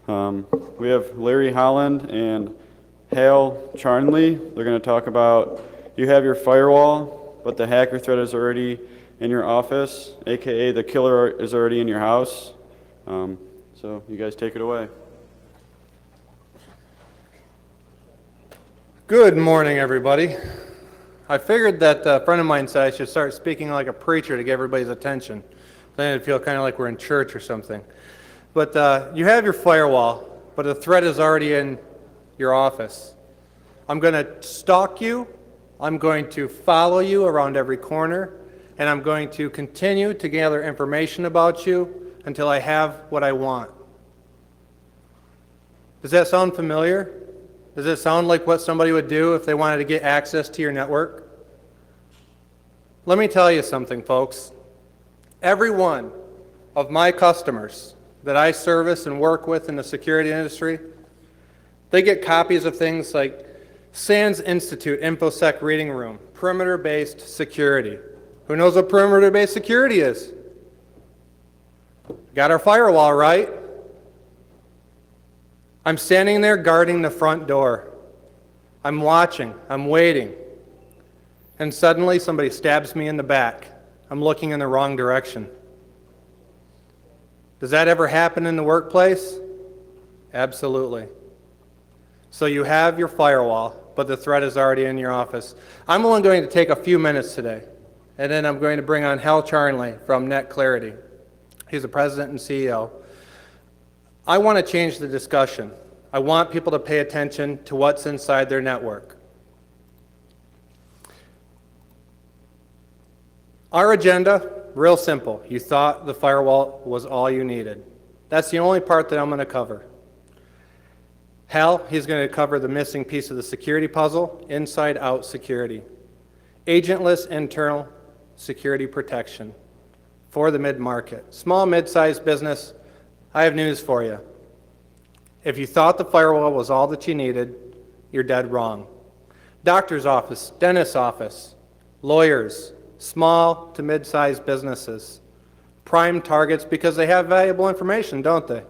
We have Larry Holland and Hal Charnley. They're going to talk about you have your firewall, but the hacker threat is already in your office, aka the killer is already in your house. So you guys take it away. Good morning, everybody. I figured that a friend of mine said I should start speaking like a preacher to get everybody's attention. Then it'd feel kind of like we're in church or something. But you have your firewall, but the threat is already in your office. I'm going to stalk you. I'm going to follow you around every corner. And I'm going to continue to gather information about you until I have what I want. Does that sound familiar? Does it sound like what somebody would do if they wanted to get access to your network? Let me tell you something, folks. Every one of my customers that I service and work with in the security industry, they get copies of things like SANS Institute InfoSec Reading Room, perimeter-based security. Who knows what perimeter-based security is? Got our firewall, right? I'm standing there guarding the front door. I'm watching, I'm waiting. And suddenly somebody stabs me in the back. I'm looking in the wrong direction. Does that ever happen in the workplace? Absolutely. So you have your firewall, but the threat is already in your office. I'm only going to take a few minutes today, and then I'm going to bring on Hal Charnley from Net Clarity. He's the president and CEO. I want to change the discussion. I want people to pay attention to what's inside their network. Our agenda, real simple. You thought the firewall was all you needed. That's the only part that I'm going to cover. Hal, he's going to cover the missing piece of the security puzzle, inside-out security. Agentless internal security protection for the mid-market. Small, mid-sized business, I have news for you. If you thought the firewall was all that you needed, you're dead wrong. Doctor's office, dentist's office, lawyers, small to mid-sized businesses, prime targets because they have valuable information, don't they?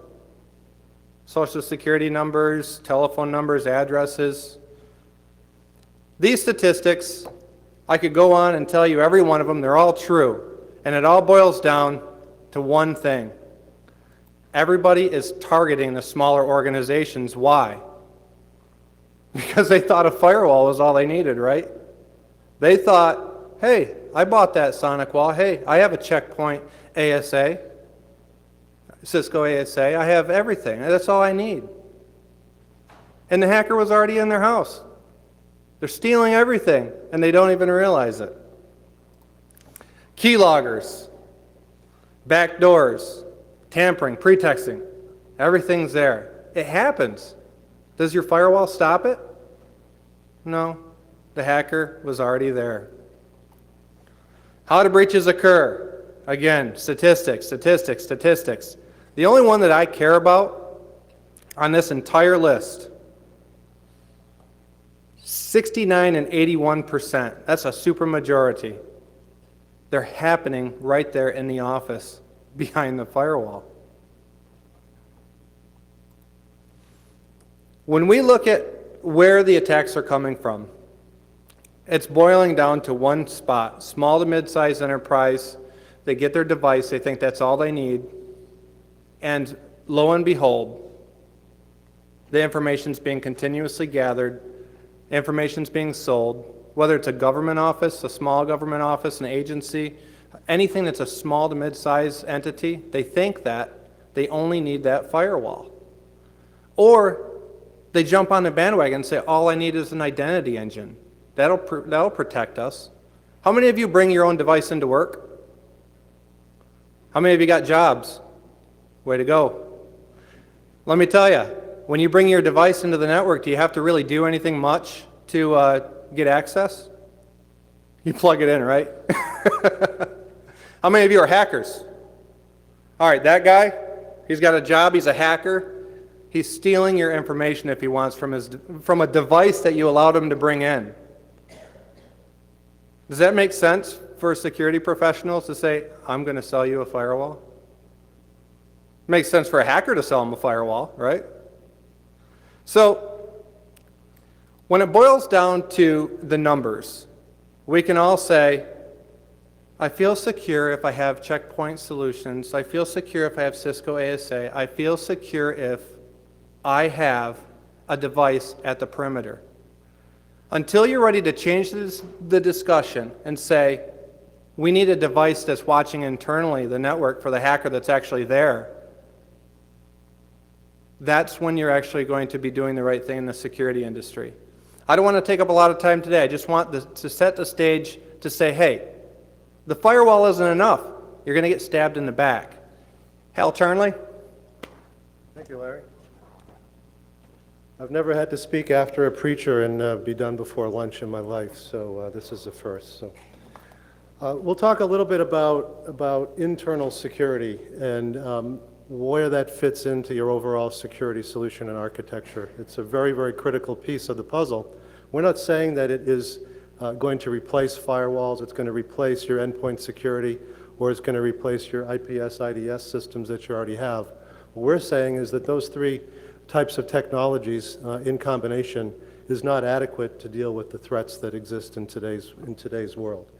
Social security numbers, telephone numbers, addresses. These statistics, I could go on and tell you every one of them, they're all true. And it all boils down to one thing. Everybody is targeting the smaller organizations. Why? Because they thought a firewall was all they needed, right? They thought, hey, I bought that Sonic wall. Hey, I have a Checkpoint ASA, Cisco ASA. I have everything. That's all I need. And the hacker was already in their house. They're stealing everything, and they don't even realize it. Keyloggers, backdoors, tampering, pretexting, everything's there. It happens. Does your firewall stop it? No. The hacker was already there. How do breaches occur? Again, statistics, statistics, statistics. The only one that I care about on this entire list, 69 and 81%. That's a super majority. They're happening right there in the office behind the firewall. When we look at where the attacks are coming from, it's boiling down to one spot. Small to mid-sized enterprise, they get their device, they think that's all they need, and lo and behold, the information's being continuously gathered, information's being sold, whether it's a government office, a small government office, an agency, anything that's a small to mid-sized entity, they think that they only need that firewall. Or they jump on the bandwagon and say, all I need is an identity engine. That'll protect us. How many of you bring your own device into work? How many of you got jobs? Way to go. Let me tell you, when you bring your device into the network, do you have to really do anything much to get access? You plug it in, right? How many of you are hackers? All right, that guy, he's got a job, he's a hacker. He's stealing your information if he wants from a device that you allowed him to bring in. Does that make sense for security professionals to say, I'm going to sell you a firewall? Makes sense for a hacker to sell them a firewall, right? So when it boils down to the numbers, we can all say, I feel secure if I have checkpoint solutions. I feel secure if I have Cisco ASA. I feel secure if I have a device at the perimeter. Until you're ready to change the discussion and say, we need a device that's watching internally the network for the hacker that's actually there, that's when you're actually going to be doing the right thing in the security industry. I don't want to take up a lot of time today. I just want to set the stage to say, hey, the firewall isn't enough. You're going to get stabbed in the back. Hal Charnley? Thank you, Larry. I've never had to speak after a preacher and be done before lunch in my life, so this is a first. So, we'll talk a little bit about internal security and where that fits into your overall security solution and architecture. It's a very, very critical piece of the puzzle. We're not saying that it is going to replace firewalls, it's going to replace your endpoint security, or it's going to replace your IPS, IDS systems that you already have. What we're saying is that those three types of technologies in combination is not adequate to deal with the threats that exist in today's world.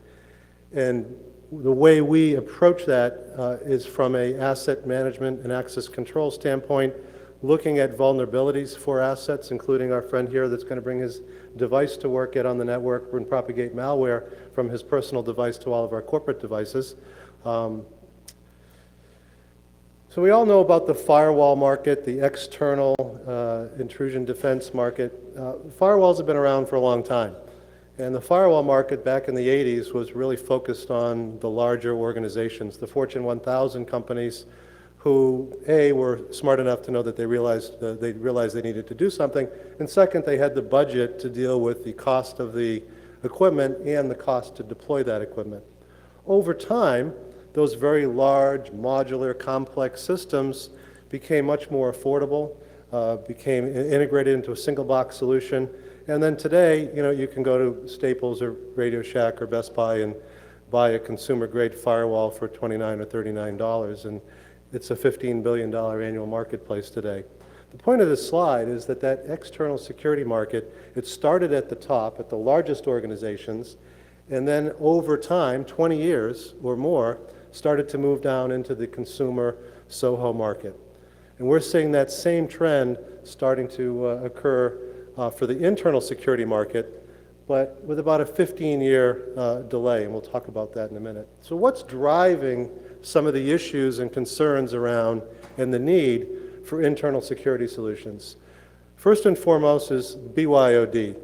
And the way we approach that is from a asset management and access control standpoint, looking at vulnerabilities for assets, including our friend here that's going to bring his device to work, get on the network, and propagate malware from his personal device to all of our corporate devices. So we all know about the firewall market, the external intrusion defense market. Firewalls have been around for a long time. And the firewall market back in the 80s was really focused on the larger organizations, the Fortune 1000 companies who, A, were smart enough to know that they realized they needed to do something, and second, they had the budget to deal with the cost of the equipment and the cost to deploy that equipment. Over time, those very large, modular, complex systems became much more affordable, became integrated into a single box solution. And then today, you can go to Staples or Radio Shack or Best Buy and buy a consumer-grade firewall for $29 or $39, and it's a $15 billion annual marketplace today. The point of this slide is that external security market, it started at the top, at the largest organizations, and then over time, 20 years or more, started to move down into the consumer SOHO market. And we're seeing that same trend starting to occur for the internal security market, but with about a 15-year delay, and we'll talk about that in a minute. So what's driving some of the issues and concerns around and the need for internal security solutions? First and foremost is BYOD.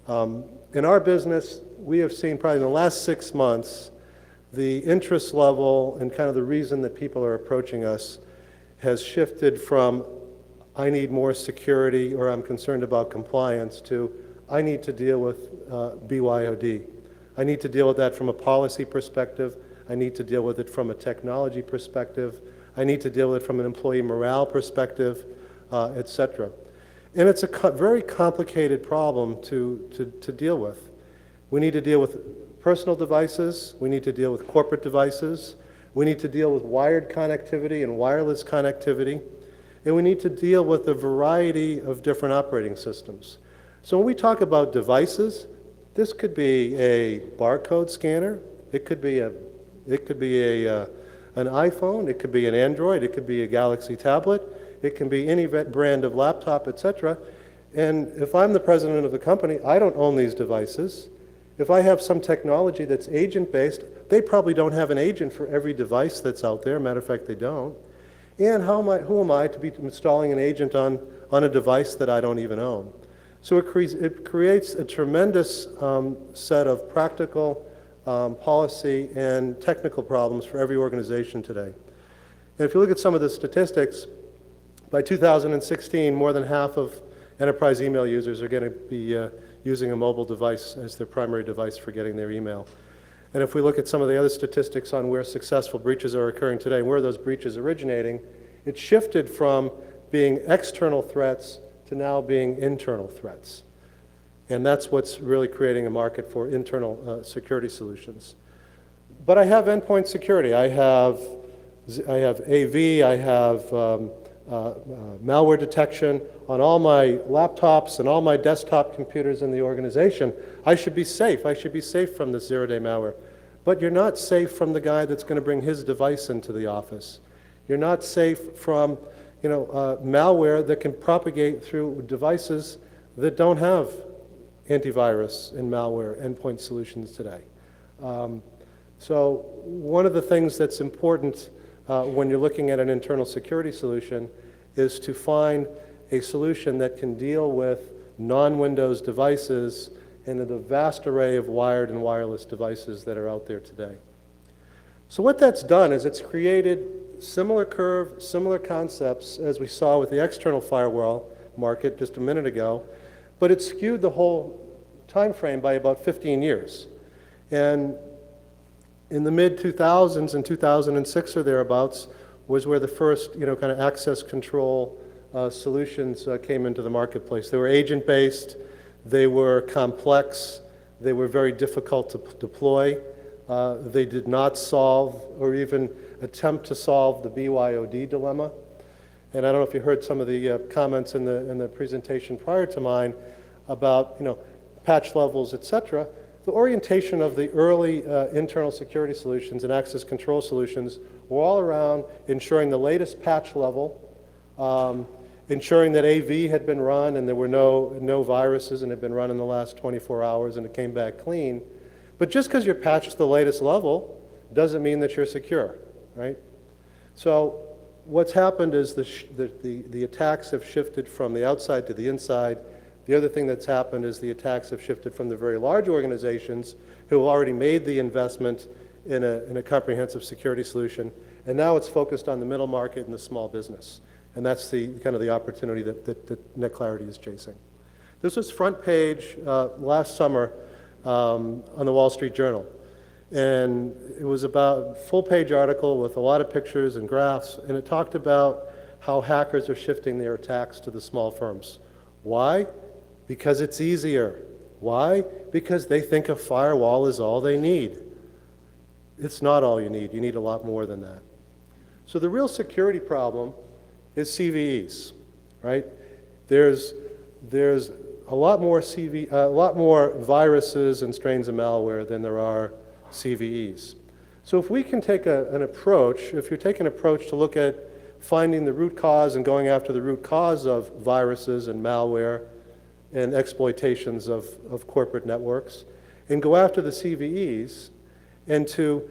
In our business, we have seen probably in the last 6 months, the interest level and kind of the reason that people are approaching us has shifted from I need more security or I'm concerned about compliance to I need to deal with BYOD. I need to deal with that from a policy perspective. I need to deal with it from a technology perspective. I need to deal with it from an employee morale perspective, et cetera. And it's a very complicated problem to deal with. We need to deal with personal devices. We need to deal with corporate devices. We need to deal with wired connectivity and wireless connectivity. And we need to deal with a variety of different operating systems. So when we talk about devices, this could be a barcode scanner. It could be an iPhone. It could be an Android. It could be a Galaxy tablet. It can be any brand of laptop, etc. And if I'm the president of the company, I don't own these devices. If I have some technology that's agent-based, they probably don't have an agent for every device that's out there. Matter of fact, they don't. And who am I to be installing an agent on a device that I don't even own? So it creates a tremendous set of practical, policy, and technical problems for every organization today. And if you look at some of the statistics, by 2016, more than half of enterprise email users are going to be using a mobile device as their primary device for getting their email. And if we look at some of the other statistics on where successful breaches are occurring today, and where those breaches originating, it shifted from being external threats to now being internal threats. And that's what's really creating a market for internal security solutions. But I have endpoint security. I have I have AV, I have malware detection on all my laptops and all my desktop computers in the organization. I should be safe. I should be safe from this zero-day malware. But you're not safe from the guy that's going to bring his device into the office. You're not safe from, malware that can propagate through devices that don't have antivirus and malware endpoint solutions today. So one of the things that's important when you're looking at an internal security solution is to find a solution that can deal with non-Windows devices and the vast array of wired and wireless devices that are out there today. So what that's done is it's created similar curve, similar concepts as we saw with the external firewall market just a minute ago, but it skewed the whole time frame by about 15 years. And in the mid-2000s, in 2006 or thereabouts, was where the first, kind of access control solutions came into the marketplace. They were agent-based, they were complex, they were very difficult to deploy. They did not solve or even attempt to solve the BYOD dilemma. And I don't know if you heard some of the comments in the presentation prior to mine about, patch levels, et cetera. The orientation of the early internal security solutions and access control solutions were all around ensuring the latest patch level, ensuring that AV had been run and there were no viruses and had been run in the last 24 hours and it came back clean. But just because you're patched to the latest level doesn't mean that you're secure, right? So what's happened is the attacks have shifted from the outside to the inside. The other thing that's happened is the attacks have shifted from the very large organizations who have already made the investment in a comprehensive security solution, and now it's focused on the middle market and the small business. And that's the kind of the opportunity that NetClarity is chasing. This was front page last summer on the Wall Street Journal. And it was about a full-page article with a lot of pictures and graphs, and it talked about how hackers are shifting their attacks to the small firms. Why? Because it's easier. Why? Because they think a firewall is all they need. It's not all you need. You need a lot more than that. So the real security problem is CVEs, right? There's a lot more viruses and strains of malware than there are CVEs. So if we can take an approach, if you take an approach to look at finding the root cause and going after the root cause of viruses and malware and exploitations of corporate networks, and go after the CVEs, and to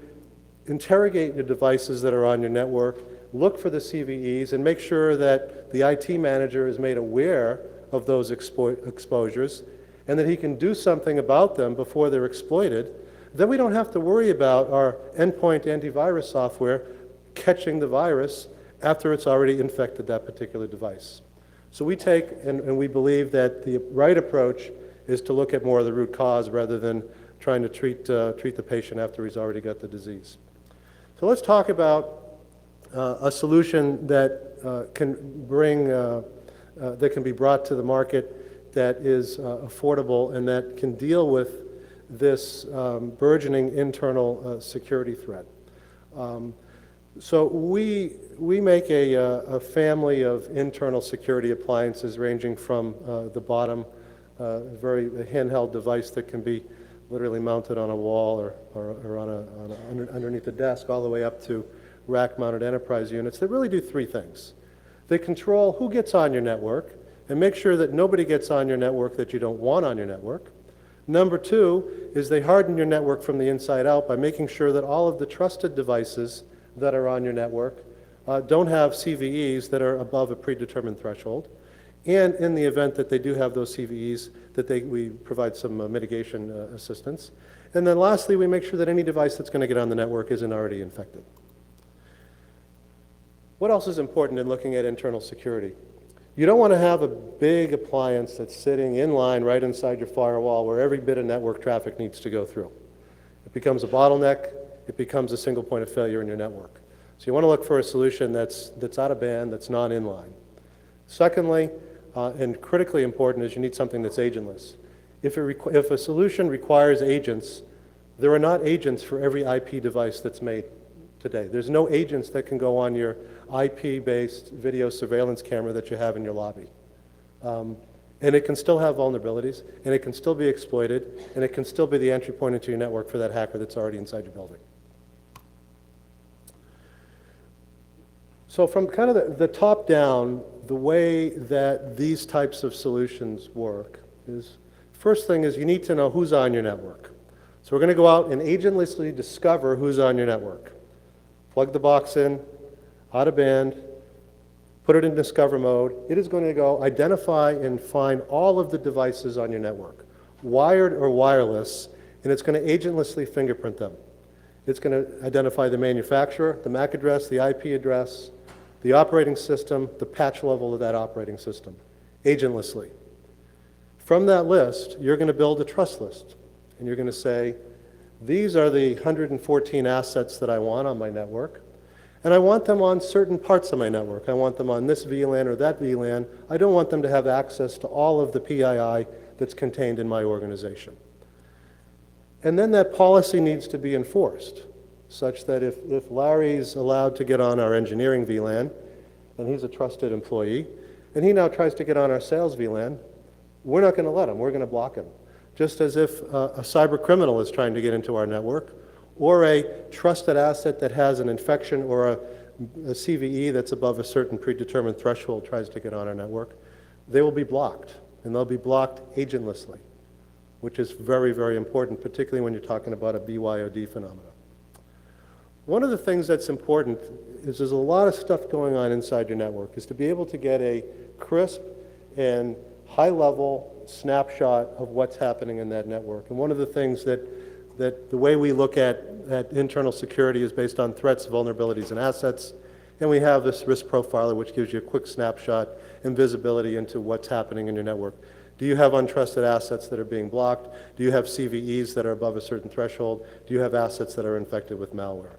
interrogate the devices that are on your network, look for the CVEs, and make sure that the IT manager is made aware of those exposures, and that he can do something about them before they're exploited, then we don't have to worry about our endpoint antivirus software catching the virus after it's already infected that particular device. So we take, and we believe that the right approach is to look at more of the root cause rather than trying to treat the patient after he's already got the disease. So let's talk about a solution that can be brought to the market that is affordable and that can deal with this burgeoning internal security threat. So we make a family of internal security appliances ranging from the bottom, very handheld device that can be literally mounted on a wall or underneath a desk, all the way up to rack-mounted enterprise units that really do three things. They control who gets on your network and make sure that nobody gets on your network that you don't want on your network. Number two is they harden your network from the inside out by making sure that all of the trusted devices that are on your network don't have CVEs that are above a predetermined threshold. And in the event that they do have those CVEs, that we provide some mitigation assistance. And then lastly, we make sure that any device that's going to get on the network isn't already infected. What else is important in looking at internal security? You don't want to have a big appliance that's sitting in line right inside your firewall where every bit of network traffic needs to go through. It becomes a bottleneck. It becomes a single point of failure in your network. So you want to look for a solution that's out of band, that's not inline. Secondly, and critically important, is you need something that's agentless. If a solution requires agents, there are not agents for every IP device that's made today. There's no agents that can go on your IP-based video surveillance camera that you have in your lobby. And it can still have vulnerabilities, and it can still be exploited, and it can still be the entry point into your network for that hacker that's already inside your building. So from kind of the top down, the way that these types of solutions work is, first thing is you need to know who's on your network. So we're going to go out and agentlessly discover who's on your network. Plug the box in, out of band, put it in discover mode. It is going to go identify and find all of the devices on your network, wired or wireless, and it's going to agentlessly fingerprint them. It's going to identify the manufacturer, the MAC address, the IP address, the operating system, the patch level of that operating system, agentlessly. From that list, you're going to build a trust list, and you're going to say, these are the 114 assets that I want on my network, and I want them on certain parts of my network. I want them on this VLAN or that VLAN. I don't want them to have access to all of the PII that's contained in my organization. And then that policy needs to be enforced, such that if Larry's allowed to get on our engineering VLAN, and he's a trusted employee, and he now tries to get on our sales VLAN, we're not going to let him. We're going to block him. Just as if a cyber criminal is trying to get into our network, or a trusted asset that has an infection or a CVE that's above a certain predetermined threshold tries to get on our network, they will be blocked, and they'll be blocked agentlessly, which is very, very important, particularly when you're talking about a BYOD phenomenon. One of the things that's important is there's a lot of stuff going on inside your network, is to be able to get a crisp and high-level snapshot of what's happening in that network. And one of the things that the way we look at internal security is based on threats, vulnerabilities, and assets. And we have this risk profiler, which gives you a quick snapshot and visibility into what's happening in your network. Do you have untrusted assets that are being blocked? Do you have CVEs that are above a certain threshold? Do you have assets that are infected with malware?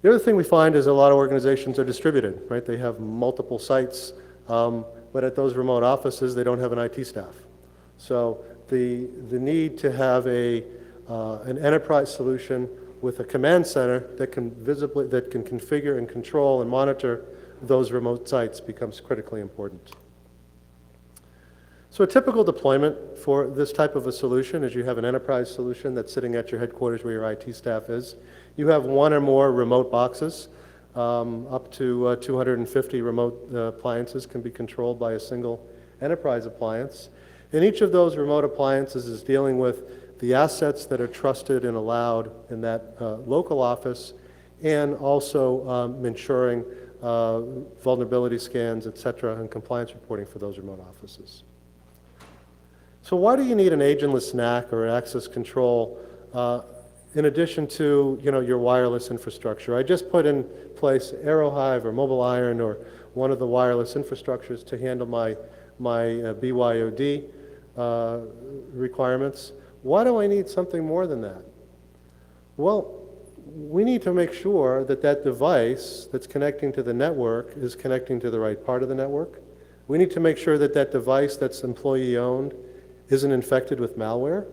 The other thing we find is a lot of organizations are distributed, right? They have multiple sites, but at those remote offices, they don't have an IT staff. So the need to have an enterprise solution with a command center that can configure and control and monitor those remote sites becomes critically important. So a typical deployment for this type of a solution is you have an enterprise solution that's sitting at your headquarters where your IT staff is. You have one or more remote boxes. Up to 250 remote appliances can be controlled by a single enterprise appliance. And each of those remote appliances is dealing with the assets that are trusted and allowed in that local office, and also ensuring vulnerability scans, et cetera, and compliance reporting for those remote offices. So why do you need an agentless NAC or access control in addition to your wireless infrastructure? I just put in place AeroHive or Mobile Iron or one of the wireless infrastructures to handle my BYOD requirements. Why do I need something more than that? Well, we need to make sure that that device that's connecting to the network is connecting to the right part of the network. We need to make sure that that device that's employee-owned isn't infected with malware.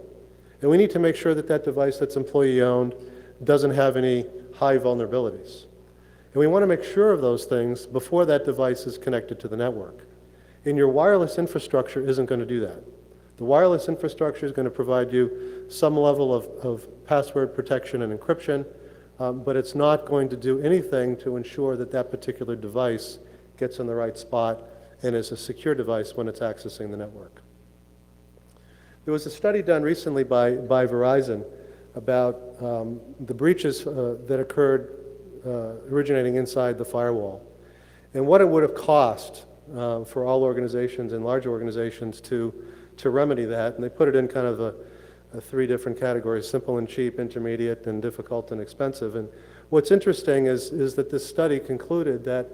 And we need to make sure that that device that's employee-owned doesn't have any high vulnerabilities. And we want to make sure of those things before that device is connected to the network. And your wireless infrastructure isn't going to do that. The wireless infrastructure is going to provide you some level of password protection and encryption, but it's not going to do anything to ensure that that particular device gets in the right spot and is a secure device when it's accessing the network. There was a study done recently by Verizon about the breaches that occurred originating inside the firewall, and what it would have cost for all organizations and large organizations to remedy that. And they put it in kind of a three different categories: simple and cheap, intermediate, and difficult and expensive. And what's interesting is that this study concluded that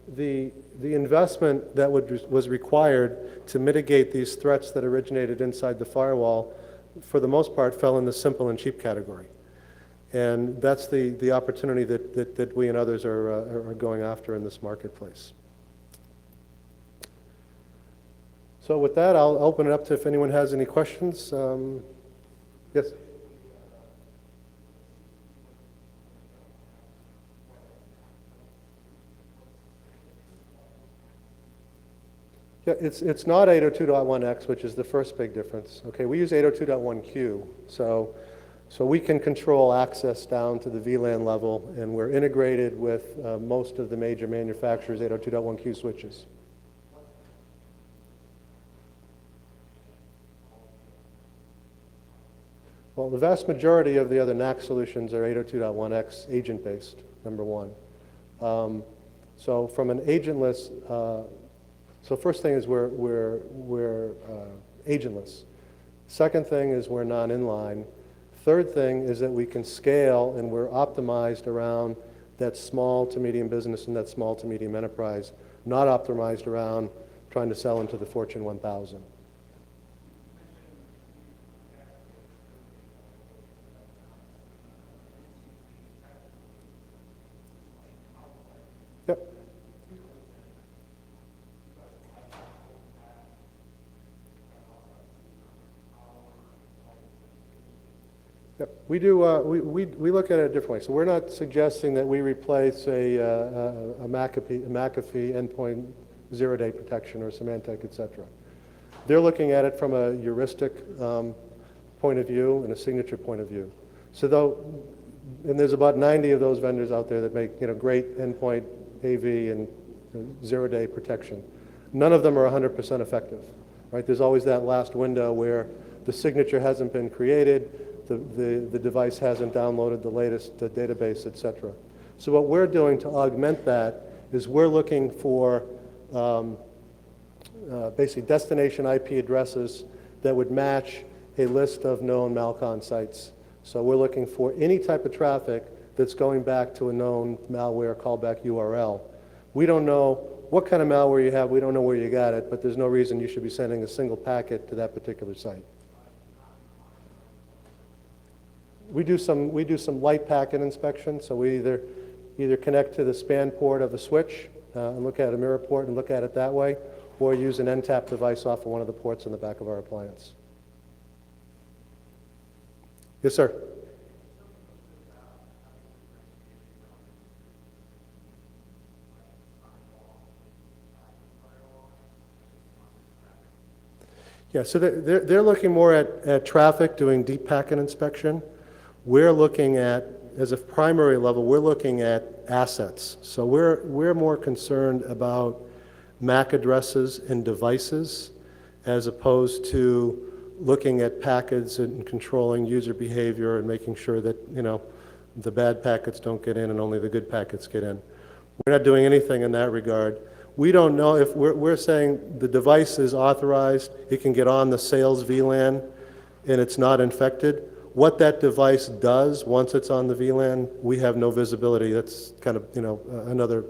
the investment that was required to mitigate these threats that originated inside the firewall, for the most part, fell in the simple and cheap category. And that's the opportunity that we and others are going after in this marketplace. So with that, I'll open it up to if anyone has any questions. Yes? Yeah, it's not 802.1x, which is the first big difference. Okay, we use 802.1q, so we can control access down to the VLAN level, and we're integrated with most of the major manufacturers' 802.1q switches. Well, the vast majority of the other NAC solutions are 802.1x agent-based, number one. So from an agentless, so first thing is we're agentless. Second thing is we're non-inline. Third thing is that we can scale, and we're optimized around that small to medium business and that small to medium enterprise, not optimized around trying to sell into the Fortune 1000. Yep. Yep. We do. We look at it a different way. So we're not suggesting that we replace a McAfee endpoint zero-day protection or Symantec, et cetera. They're looking at it from a heuristic point of view and a signature point of view. So and there's about 90 of those vendors out there that make great endpoint AV and zero-day protection. None of them are 100% effective, right? There's always that last window where the signature hasn't been created, the device hasn't downloaded the latest database, et cetera. So what we're doing to augment that is we're looking for basically destination IP addresses that would match a list of known Malcon sites. So we're looking for any type of traffic that's going back to a known malware callback URL. We don't know what kind of malware you have, we don't know where you got it, but there's no reason you should be sending a single packet to that particular site. We do some light packet inspection, so we either connect to the span port of the switch and look at a mirror port and look at it that way, or use an NTAP device off of one of the ports in the back of our appliance. Yes, sir. Yeah, so they're looking more at traffic, doing deep packet inspection. We're looking at, as a primary level, we're looking at assets. So we're more concerned about MAC addresses and devices as opposed to looking at packets and controlling user behavior and making sure that, the bad packets don't get in and only the good packets get in. We're not doing anything in that regard. We don't know if we're saying the device is authorized, it can get on the sales VLAN and it's not infected. What that device does once it's on the VLAN, we have no visibility. That's kind of, another